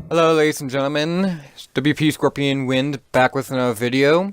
Hello ladies and gentlemen, it's WP Scorpion Wind back with another video.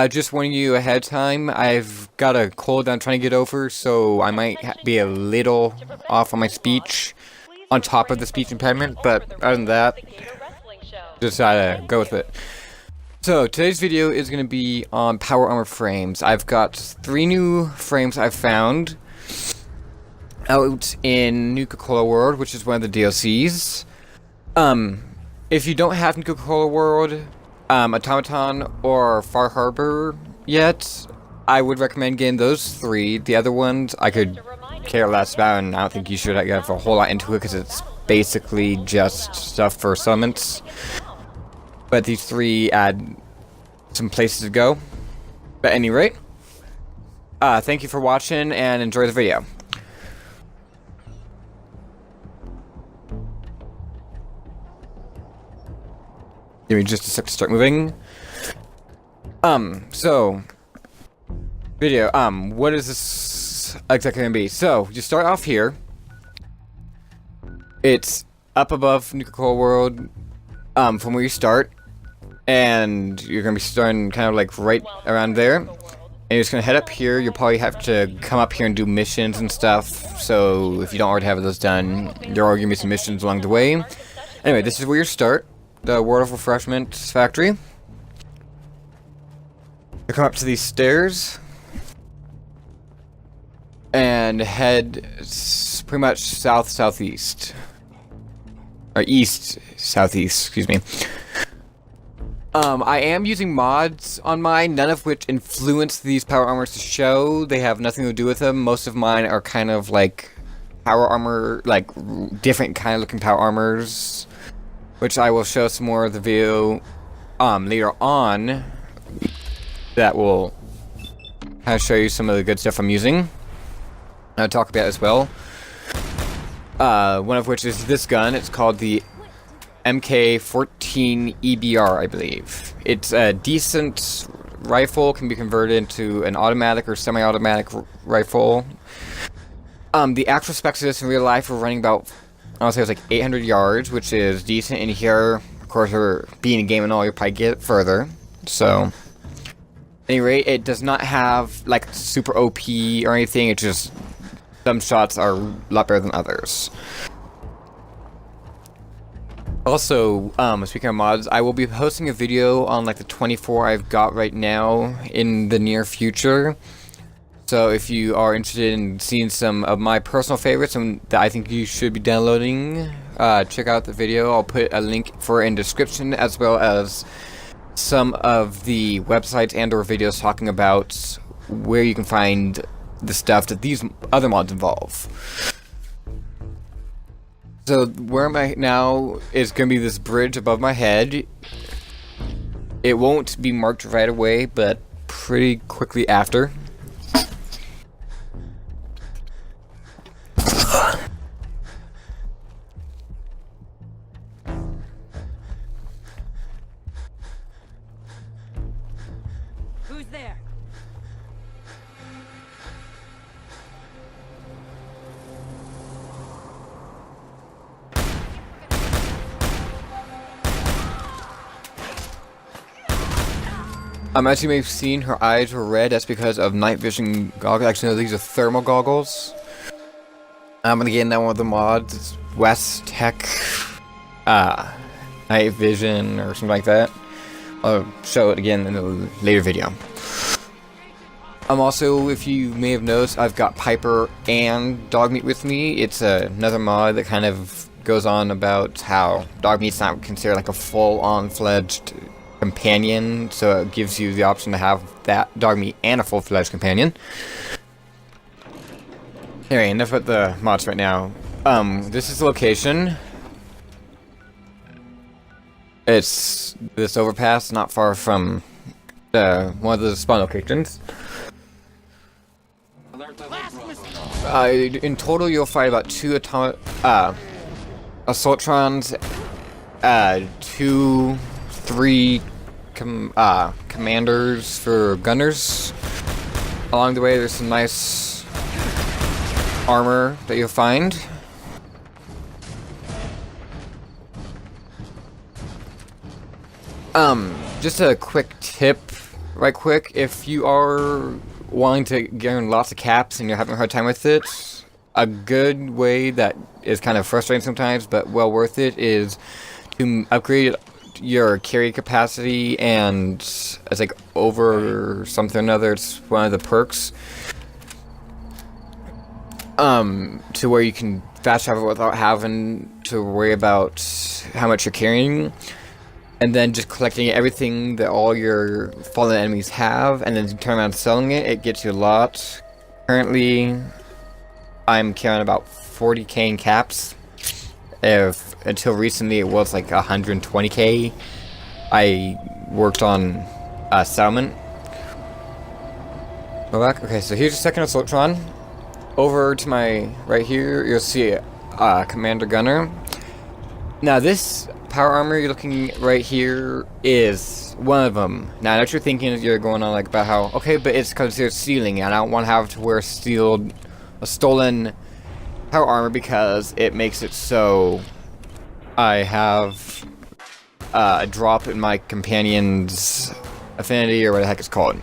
Just warning you ahead of time, I've got a cold that I'm trying to get over, so I might be a little off on my speech, on top of the speech impediment, but other than that, just go with it. So, today's video is going to be on power armor frames. I've got 3 new frames I've found out in Nuka-Cola World, which is one of the DLCs. If you don't have Nuka-Cola World, Automaton, or Far Harbor yet, I would recommend getting those 3. The other ones I could care less about, and I don't think you should have a whole lot into it because it's basically just stuff for summons. But these 3 add some places to go. But at any rate, thank you for watching and enjoy the video. Give me just a sec to start moving. So video, what is this exactly gonna be? So, you start off here. It's up above Nuka-Cola World, from where you start. And you're gonna be starting kind of like right around there. And you're just gonna head up here. You'll probably have to come up here and do missions and stuff. So, if you don't already have those done, there are gonna be some missions along the way. Anyway, this is where you start. The World of Refreshment Factory. You come up to these stairs and head pretty much south-southeast. Or east-southeast, excuse me. I am using mods on mine, none of which influence these power armors to show. They have nothing to do with them. Most of mine are kind of like power armor, like different kind of looking power armors, which I will show some more of the video later on that will kind of show you some of the good stuff I'm using. I'll talk about it as well. One of which is this gun. It's called the MK14 EBR, I believe. It's a decent rifle, can be converted into an automatic or semi-automatic rifle. The actual specs of this in real life are running about, I would say it was like 800 yards, which is decent. In here, of course, for being a game and all, you'll probably get it further. So, at any rate, it does not have like super OP or anything. It's just some shots are a lot better than others. Also, speaking of mods, I will be posting a video on like the 24 I've got right now in the near future. So if you are interested in seeing some of my personal favorites and that I think you should be downloading, check out the video. I'll put a link for it in the description, as well as some of the websites and or videos talking about where you can find the stuff that these other mods involve. So where I'm at now is going to be this bridge above my head. It won't be marked right away, but pretty quickly after. Who's there? As you may have seen, her eyes were red. That's because of night vision goggles. Actually, no, these are thermal goggles. I'm gonna get in that one of the mods. It's West Tech, night vision or something like that. I'll show it again in a later video. Also, if you may have noticed, I've got Piper and Dogmeat with me. It's another mod that kind of goes on about how Dogmeat's not considered like a full-on fledged companion, so it gives you the option to have that Dogmeat and a full-fledged companion. Anyway, enough about the mods right now. This is the location. It's this overpass, not far from one of the spawn locations. In total, you'll fight about 2 Assaultrons, 2, 3 commanders for gunners. Along the way, there's some nice armor that you'll find. Just a quick tip, right quick, if you are wanting to gain lots of caps and you're having a hard time with it, a good way that is kind of frustrating sometimes, but well worth it, is to upgrade your carry capacity, and it's like over something or another, it's one of the perks, to where you can fast travel without having to worry about how much you're carrying, and then just collecting everything that all your fallen enemies have, and then turn around selling it. It gets you a lot. Currently, I'm carrying about 40k in caps. Until recently it was like 120k. I worked on settlement. Go back. Okay, so here's your second Assaultron. Over to my right here, you'll see Commander Gunner. Now this power armor you're looking right here is one of them. Now I know what you're thinking, you're going on like about how, okay, but it's because they're stealing, and I don't want to have to wear a stolen power armor because it makes it so I have a drop in my companion's affinity, or what the heck it's called.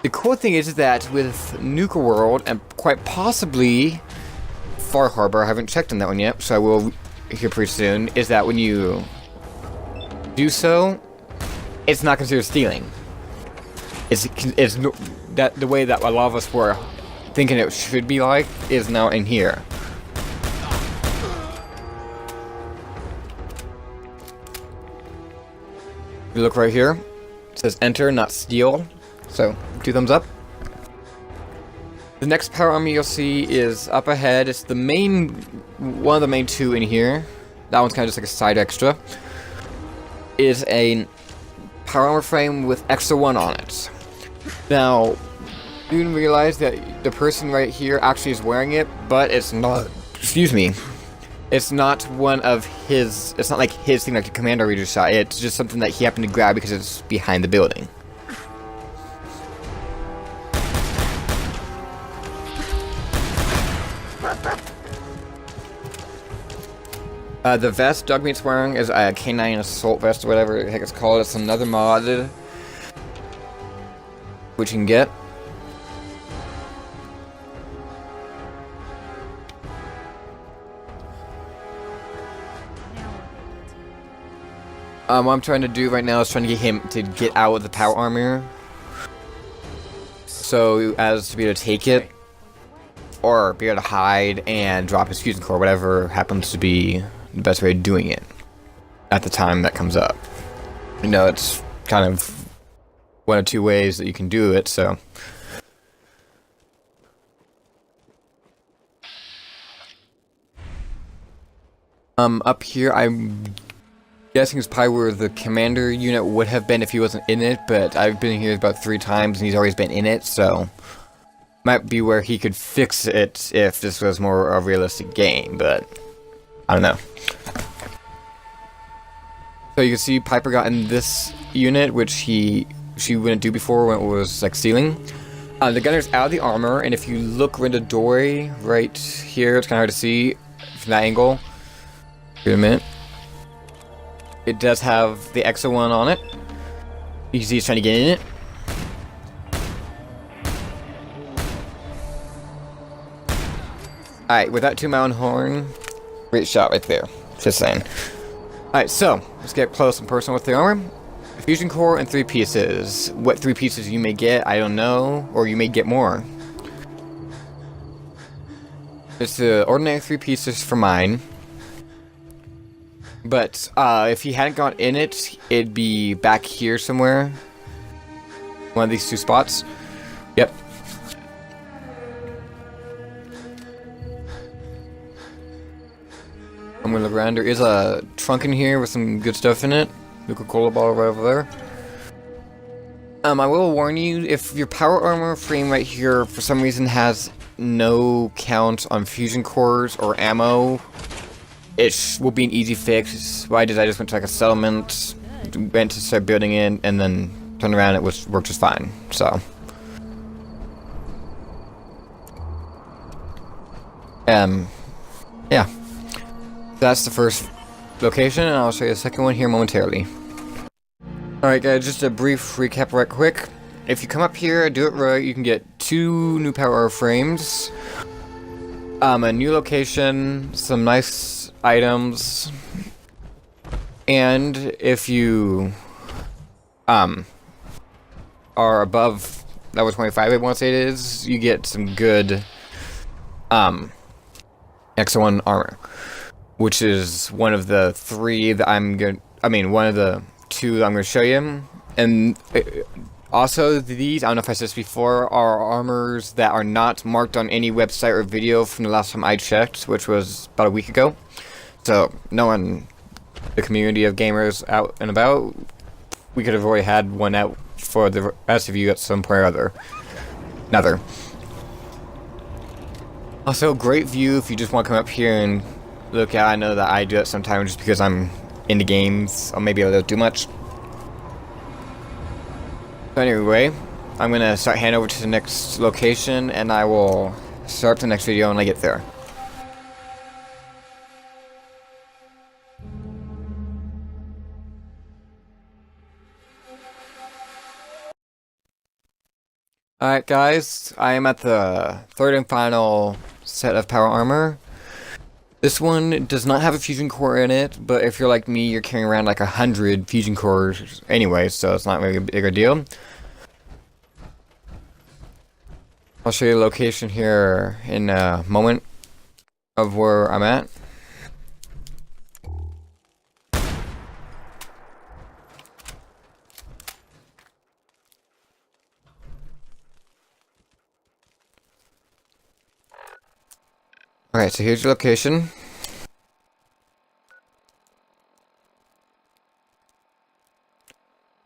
The cool thing is that with Nuka World, and quite possibly Far Harbor, I haven't checked on that one yet, so I will here pretty soon, is that when you do so, it's not considered stealing. That the way that a lot of us were thinking it should be like is now in here. If you look right here, it says enter, not steal. So 2 thumbs up. The next power armor you'll see is up ahead. It's the main, one of the main 2 in here. That one's kind of just like a side extra. Is a power armor frame with extra 1 on it. Now, you didn't realize that the person right here actually is wearing it, but it's not. Excuse me. It's not one of his. It's not like his thing, like the Commander Reader shot. It's just something that he happened to grab because it's behind the building. The vest Dogmeat's wearing is a K9 Assault Vest, or whatever the heck it's called. It's another mod which you can get. What I'm trying to do right now is trying to get him to get out of the power armor, so as to be able to take it, or be able to hide and drop his fusion core, whatever happens to be the best way of doing it at the time that comes up. You know, it's kind of one of 2 ways that you can do it, so. Up here, I'm guessing it's probably where the commander unit would have been if he wasn't in it, but I've been here about 3 times and he's always been in it, so might be where he could fix it if this was more a realistic game, but I don't know. So you can see Piper got in this unit, which she wouldn't do before when it was like stealing. The gunner's out of the armor, and if you look in the doorway right here, it's kind of hard to see from that angle. Wait a minute. It does have the EXO one on it. You can see he's trying to get in it. Alright, with that 2-mountain horn, great shot right there. Just saying. Alright, so, let's get close and personal with the armor. A fusion core and 3 pieces. What 3 pieces you may get, I don't know, or you may get more. It's the ordinary 3 pieces for mine. But, if he hadn't got in it, it'd be back here somewhere. One of these 2 spots. Yep. I'm gonna look around. There is a trunk in here with some good stuff in it. Coca-Cola bottle right over there. I will warn you, if your power armor frame right here for some reason has no count on fusion cores or ammo, it will be an easy fix. What I did, I just went to like a settlement, went to start building it, and then turned around, it worked just fine. So. Yeah. That's the first location, and I'll show you the second one here momentarily. Alright guys, just a brief recap right quick. If you come up here, do it right, you can get 2 new power frames, a new location, some nice items, and if you are above level 25, I want to say it is, you get some good Extra 1 armor, which is one of the 3 that one of the 2 that I'm going to show you. And also, these, I don't know if I said this before, are armors that are not marked on any website or video from the last time I checked, which was about a week ago. So, no one, the community of gamers out and about, we could have already had one out for the rest of you at some point or another. Also, great view if you just want to come up here and look at. I know that I do it sometimes just because I'm into games, or maybe a little too much. So anyway, I'm going to start heading over to the next location, and I will start the next video when I get there. Alright guys, I am at the 3rd and final set of power armor. This one does not have a fusion core in it, but if you're like me, you're carrying around like 100 fusion cores anyway, so it's not really a bigger deal. I'll show you the location here in a moment of where I'm at. Alright, so here's your location.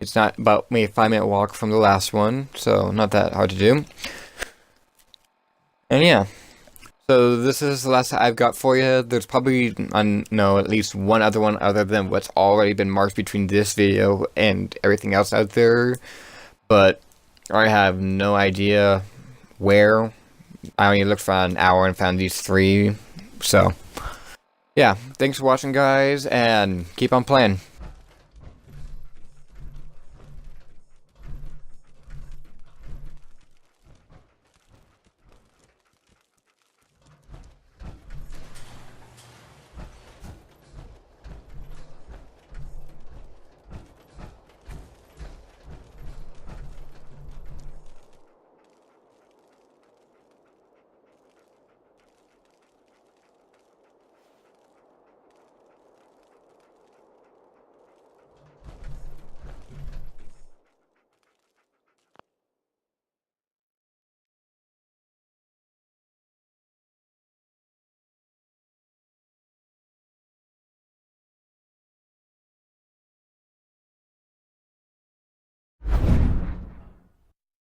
It's not about maybe a 5-minute walk from the last one, so not that hard to do. And yeah, so this is the last I've got for you. There's probably, at least one other one other than what's already been marked between this video and everything else out there. But I have no idea where. I only looked for an hour and found these 3. So, yeah, thanks for watching guys, and keep on playing.